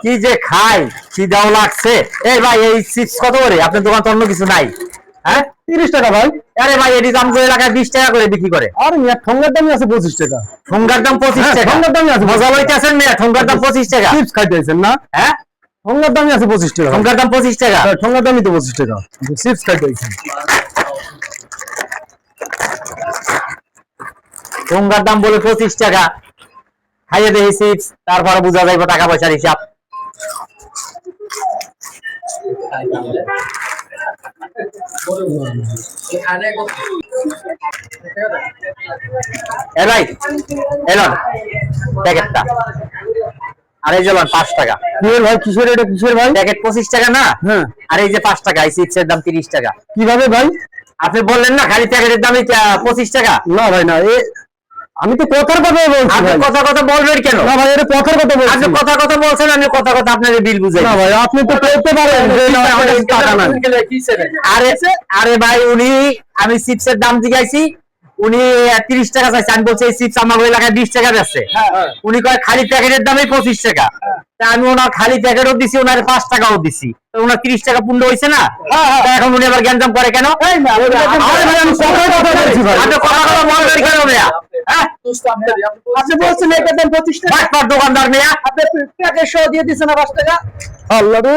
কি যে খাই খিদাও লাগছে। এই ভাই এই চিপস কত করে? আপনার দোকান তো অন্য কিছু নাই? হ্যাঁ 30 টাকা ভাই। আরে ভাই এটি দাম করে এলাকায় 20 টাকা করে বিক্রি করে। আর মিয়া ঠোঙ্গার দামই আছে 25 টাকা। ঠোঙ্গার দাম 25 টাকা? ঠোঙ্গার দামই আছে। মজা লইতেছেন মিয়া? ঠোঙ্গার দাম 25 টাকা? চিপস খাইতেছেন না? হ্যাঁ ঠোঙ্গার দামই আছে 25 টাকা। ঠোঙ্গার দাম 25 টাকা? ঠোঙ্গার দামই তো 25 টাকা। চিপস খাইতেছেন। ঠোঙ্গার দাম বলে 25 টাকা, খাইয়ে দেখি চিপস, তারপরে বোঝা যাইব টাকা পয়সার হিসাব। এ ভাই এলন প্যাকেটটা, আর এই যে 5 টাকা। ভাই কিসের এটা, কিসের ভাই? প্যাকেট 25 টাকা না? হ্যাঁ। আর এই যে 5 টাকা, এই চিপসের দাম 30 টাকা। কিভাবে ভাই? আপনি বললেন না খালি প্যাকেটের দামই 25 টাকা? না ভাই না, আমি তো কথার কথা বলছি। আপনি ভাই কথা কথা বলবেন কেন? না ভাই, এটা কথার কথা বলছি। আপনি কথা কথা বলছেন, আমি কথা কথা আপনাদের বিল বুঝাই। না ভাই, আপনি তো বলতে পারেন যে না আমার কাছে টাকা নাই। আরে আরে ভাই উনি, আমি চিপসের দাম জিজ্ঞাসি, উনি 30 টাকা চাইছে, আমি বলছি এই চিপস আমার এলাকায় 20 টাকা যাচ্ছে। উনি কয় খালি প্যাকেটের দামই 25 টাকা। তা আমি ওনার খালি প্যাকেটও দিছি, ওনার 5 টাকাও দিছি, তো ওনার 30 টাকা পুণ্য হয়েছে না? তা এখন উনি আবার গ্যাঞ্জাম করে কেন? আরে ভাই আমি কথার কথা বলছি ভাই। আপনি কথা কথা বলবেন কেন মেয়া? হ্যাঁ আপনি বলছেন এটার দাম 25 টাকা, বাটপার দোকানদার মেয়া। আপনি প্যাকেট সহ দিয়ে দিছেন 5 টাকা। আল্লাহ রে।